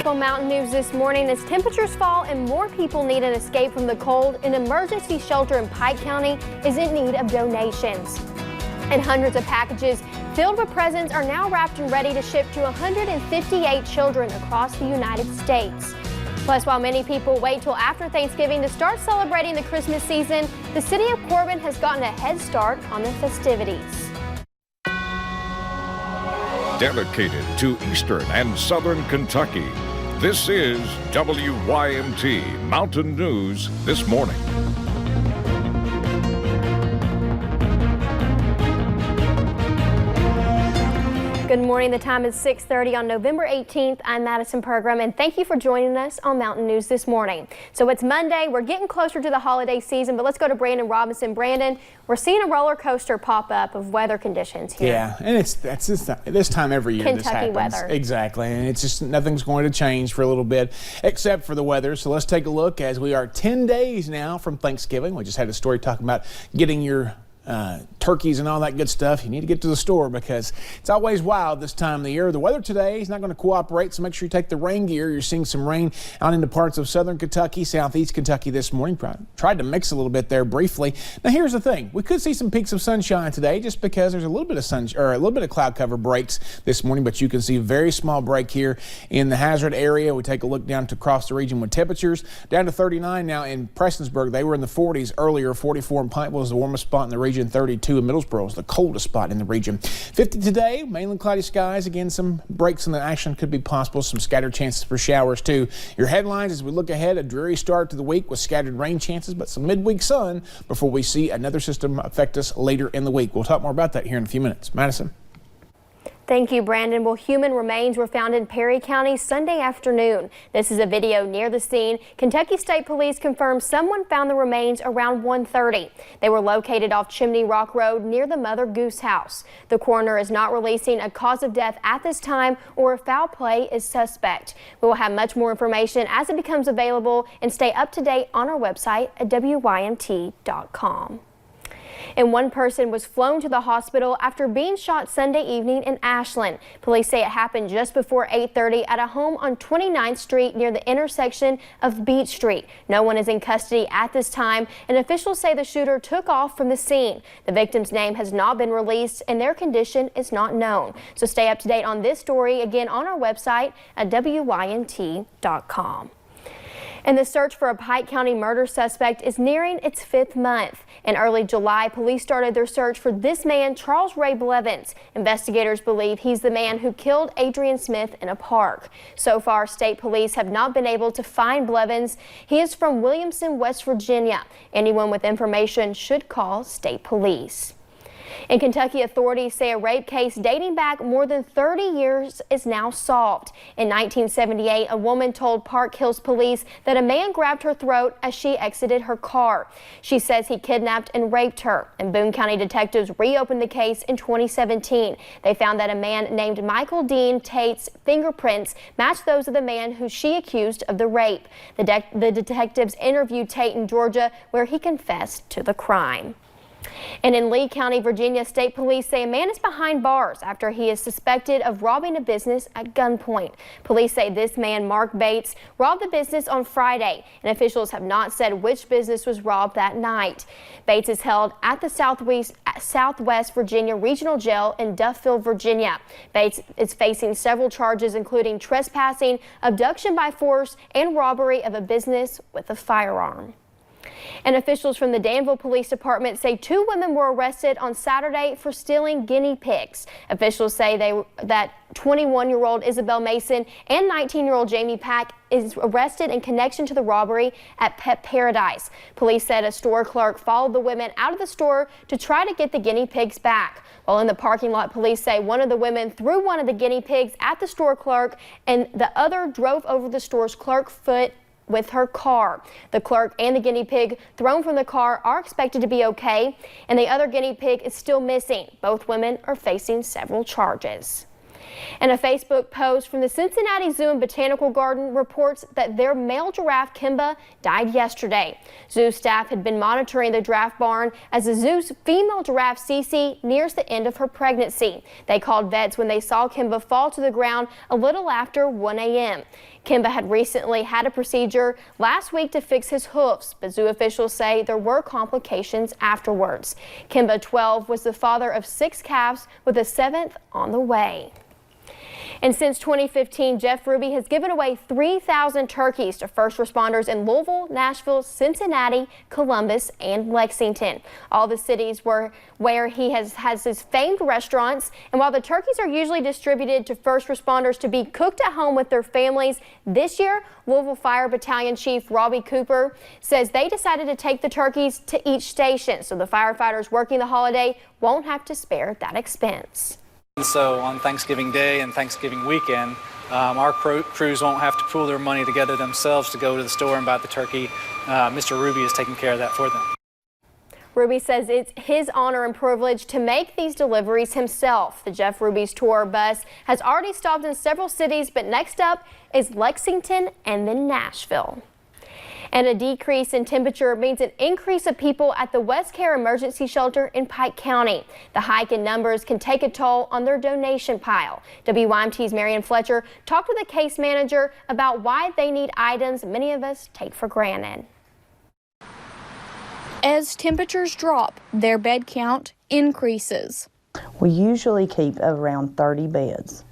Knoxville Mountain News this morning. As temperatures fall and more people need an escape from the cold, an emergency shelter in Pike County is in need of donations. And hundreds of packages filled with presents are now wrapped and ready to ship to 158 children across the United States. Plus, while many people wait till after Thanksgiving to start celebrating the Christmas season, the city of Corbin has gotten a head start on the festivities. Dedicated to Eastern and Southern Kentucky, this is WYMT Mountain News This Morning. Good morning. The time is 6:30 on November 18th. I'm Madison Pergram, and thank you for joining us on Mountain News This Morning. So it's Monday. We're getting closer to the holiday season, but let's go to Brandon Robinson. Brandon, we're seeing a roller coaster pop up of weather conditions here. Yeah, and that's this time every year. Kentucky this happens. weather. Exactly, and it's just nothing's going to change for a little bit except for the weather. So let's take a look as we are 10 days now from Thanksgiving. We just had a story talking about getting your turkeys and all that good stuff. You need to get to the store because it's always wild this time of the year. The weather today is not going to cooperate, so make sure you take the rain gear. You're seeing some rain out into parts of southern Kentucky, southeast Kentucky this morning. Tried to mix a little bit there briefly. Now here's the thing. We could see some peaks of sunshine today just because there's a little bit of a little bit of cloud cover breaks this morning, but you can see a very small break here in the Hazard area. We take a look down to across the region with temperatures down to 39 now in Prestonsburg. They were in the 40s earlier. 44 in Pikeville is the warmest spot in the region. 32 in Middlesboro is the coldest spot in the region. 50 today, mainly cloudy skies. Again, some breaks in the action could be possible. Some scattered chances for showers too. Your headlines as we look ahead, a dreary start to the week with scattered rain chances, but some midweek sun before we see another system affect us later in the week. We'll talk more about that here in a few minutes. Madison. Thank you, Brandon. Well, human remains were found in Perry County Sunday afternoon. This is a video near the scene. Kentucky State Police confirmed someone found the remains around 1:30. They were located off Chimney Rock Road near the Mother Goose House. The coroner is not releasing a cause of death at this time or if foul play is suspect. We will have much more information as it becomes available, and stay up to date on our website at WYMT.com. And one person was flown to the hospital after being shot Sunday evening in Ashland. Police say it happened just before 8:30 at a home on 29th Street near the intersection of Beach Street. No one is in custody at this time, and officials say the shooter took off from the scene. The victim's name has not been released and their condition is not known. So stay up to date on this story again on our website at WYMT.com. And the search for a Pike County murder suspect is nearing its 5th month. In early July, police started their search for this man, Charles Ray Blevins. Investigators believe he's the man who killed Adrian Smith in a park. So far, state police have not been able to find Blevins. He is from Williamson, West Virginia. Anyone with information should call state police. In Kentucky, authorities say a rape case dating back more than 30 years is now solved. In 1978, a woman told Park Hills police that a man grabbed her throat as she exited her car. She says he kidnapped and raped her, and Boone County detectives reopened the case in 2017. They found that a man named Michael Dean Tate's fingerprints matched those of the man who she accused of the rape. The detectives interviewed Tate in Georgia, where he confessed to the crime. And in Lee County, Virginia, state police say a man is behind bars after he is suspected of robbing a business at gunpoint. Police say this man, Mark Bates, robbed the business on Friday, and officials have not said which business was robbed that night. Bates is held at the Southwest Virginia Regional Jail in Duffield, Virginia. Bates is facing several charges, including trespassing, abduction by force, and robbery of a business with a firearm. And officials from the Danville Police Department say 2 women were arrested on Saturday for stealing guinea pigs. Officials say that 21-year-old Isabel Mason and 19-year-old Jamie Pack is arrested in connection to the robbery at Pet Paradise. Police said a store clerk followed the women out of the store to try to get the guinea pigs back. While in the parking lot, police say one of the women threw one of the guinea pigs at the store clerk and the other drove over the store's clerk foot with her car. The clerk and the guinea pig thrown from the car are expected to be okay, and the other guinea pig is still missing. Both women are facing several charges. And a Facebook post from the Cincinnati Zoo and Botanical Garden reports that their male giraffe, Kimba, died yesterday. Zoo staff had been monitoring the giraffe barn as the zoo's female giraffe, Cece, nears the end of her pregnancy. They called vets when they saw Kimba fall to the ground a little after 1 a.m. Kimba had recently had a procedure last week to fix his hoofs, but zoo officials say there were complications afterwards. Kimba, 12, was the father of 6 calves with a 7th on the way. And since 2015, Jeff Ruby has given away 3,000 turkeys to first responders in Louisville, Nashville, Cincinnati, Columbus, and Lexington. All the cities where he has his famed restaurants. And while the turkeys are usually distributed to first responders to be cooked at home with their families, this year, Louisville Fire Battalion Chief Robbie Cooper says they decided to take the turkeys to each station so the firefighters working the holiday won't have to spare that expense. So on Thanksgiving Day and Thanksgiving weekend, our crews won't have to pool their money together themselves to go to the store and buy the turkey. Mr. Ruby is taking care of that for them. Ruby says it's his honor and privilege to make these deliveries himself. The Jeff Ruby's tour bus has already stopped in several cities, but next up is Lexington and then Nashville. And a decrease in temperature means an increase of people at the West Care Emergency Shelter in Pike County. The hike in numbers can take a toll on their donation pile. WYMT's Marianne Fletcher talked with the case manager about why they need items many of us take for granted. As temperatures drop, their bed count increases. We usually keep around 30 beds,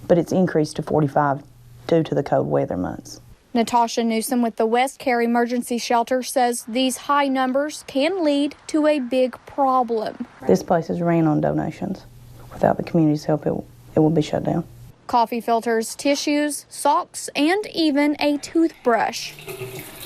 but it's increased to 45 due to the cold weather months. Natasha Newsom with the West Care Emergency Shelter says these high numbers can lead to a big problem. This place is ran on donations. Without the community's help, it will be shut down. Coffee filters, tissues, socks, and even a toothbrush.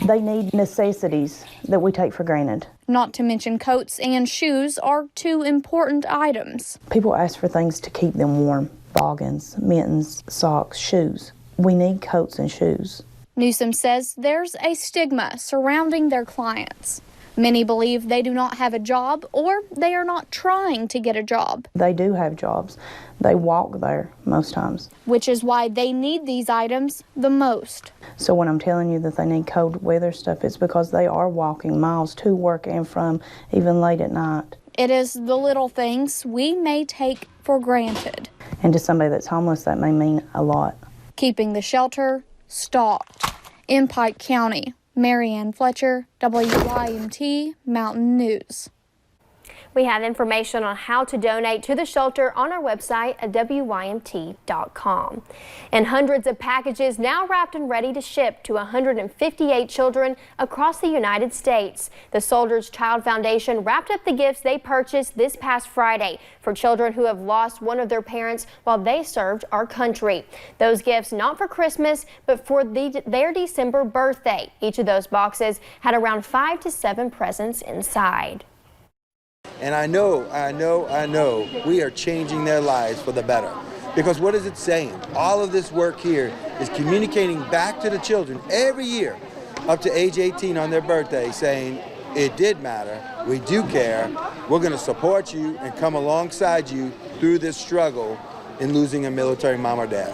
They need necessities that we take for granted. Not to mention coats and shoes are 2 important items. People ask for things to keep them warm. Boggins, mittens, socks, shoes. We need coats and shoes. Newsom says there's a stigma surrounding their clients. Many believe they do not have a job or they are not trying to get a job. They do have jobs. They walk there most times. Which is why they need these items the most. So when I'm telling you that they need cold weather stuff, it's because they are walking miles to work and from, even late at night. It is the little things we may take for granted. And to somebody that's homeless, that may mean a lot. Keeping the shelter stocked. In Pike County, Marianne Fletcher, WYMT Mountain News. We have information on how to donate to the shelter on our website at WYMT.com. And hundreds of packages now wrapped and ready to ship to 158 children across the United States. The Soldiers Child Foundation wrapped up the gifts they purchased this past Friday for children who have lost one of their parents while they served our country. Those gifts not for Christmas, but for their December birthday. Each of those boxes had around 5 to 7 presents inside. And I know we are changing their lives for the better. Because what is it saying? All of this work here is communicating back to the children every year up to age 18 on their birthday saying, it did matter, we do care, we're going to support you and come alongside you through this struggle in losing a military mom or dad.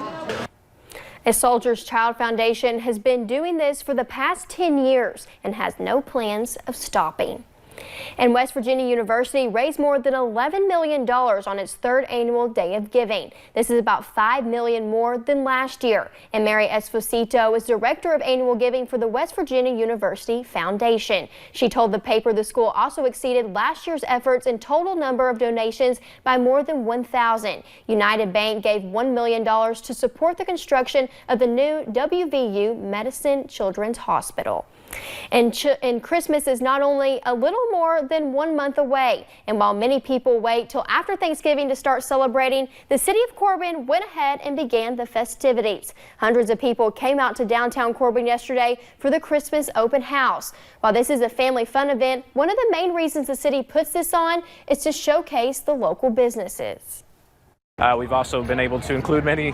A Soldiers Child Foundation has been doing this for the past 10 years and has no plans of stopping. And West Virginia University raised more than $11 million on its 3rd annual Day of Giving. This is about $5 million more than last year. And Mary Esposito is Director of Annual Giving for the West Virginia University Foundation. She told the paper the school also exceeded last year's efforts in total number of donations by more than 1,000. United Bank gave $1 million to support the construction of the new WVU Medicine Children's Hospital. And Christmas is not only a little more than 1 month away. And while many people wait till after Thanksgiving to start celebrating, the city of Corbin went ahead and began the festivities. Hundreds of people came out to downtown Corbin yesterday for the Christmas open house. While this is a family fun event, one of the main reasons the city puts this on is to showcase the local businesses. We've also been able to include many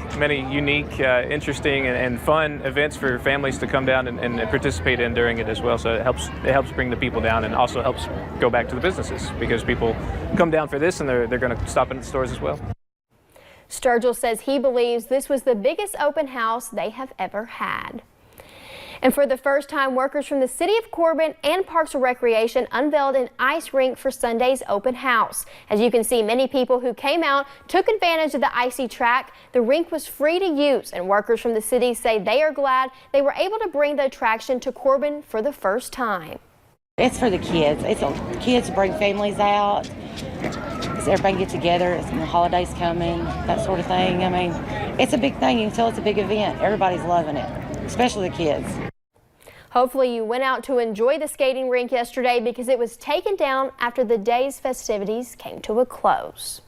unique, interesting, and fun events for families to come down and participate in during it as well. So it helps bring the people down and also helps go back to the businesses because people come down for this and they're going to stop in the stores as well. Sturgill says he believes this was the biggest open house they have ever had. And for the first time, workers from the City of Corbin and Parks and Recreation unveiled an ice rink for Sunday's open house. As you can see, many people who came out took advantage of the icy track. The rink was free to use, and workers from the city say they are glad they were able to bring the attraction to Corbin for the first time. It's for the kids. It's kids bring families out. Everybody get together. It's the holidays coming, that sort of thing. I mean, it's a big thing. You can tell it's a big event. Everybody's loving it, especially the kids. Hopefully you went out to enjoy the skating rink yesterday because it was taken down after the day's festivities came to a close.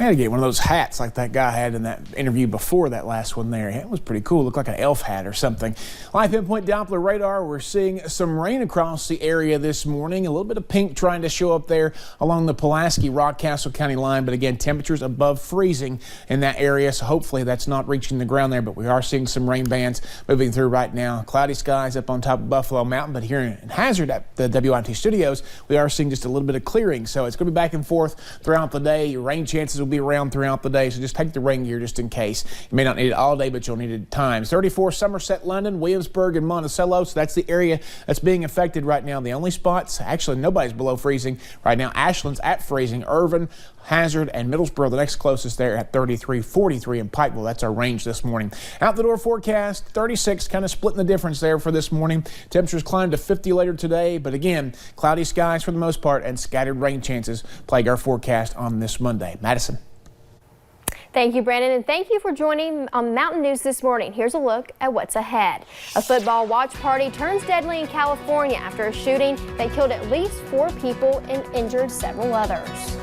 I had to get one of those hats like that guy had in that interview before that last one there. It was pretty cool. Looked like an elf hat or something. Live Pinpoint Doppler radar. We're seeing some rain across the area this morning. A little bit of pink trying to show up there along the Pulaski-Rockcastle County line. But again, temperatures above freezing in that area. So hopefully that's not reaching the ground there. But we are seeing some rain bands moving through right now. Cloudy skies up on top of Buffalo Mountain. But here in Hazard at the WIMT studios, we are seeing just a little bit of clearing. So it's going to be back and forth throughout the day. Your rain chances will be around throughout the day, so just take the rain gear just in case. You may not need it all day, but you'll need it at times. 34 Somerset, London, Williamsburg, and Monticello. So that's the area that's being affected right now. The only spots, actually nobody's below freezing right now. Ashland's at freezing. Irvin, Hazard, and Middlesboro, the next closest there at 33, 43 in Pikeville. That's our range this morning. Out the door forecast, 36, kind of splitting the difference there for this morning. Temperatures climb to 50 later today, but again, cloudy skies for the most part and scattered rain chances plague our forecast on this Monday. Madison. Thank you, Brandon, and thank you for joining on Mountain News this morning. Here's a look at what's ahead. A football watch party turns deadly in California after a shooting that killed at least 4 people and injured several others.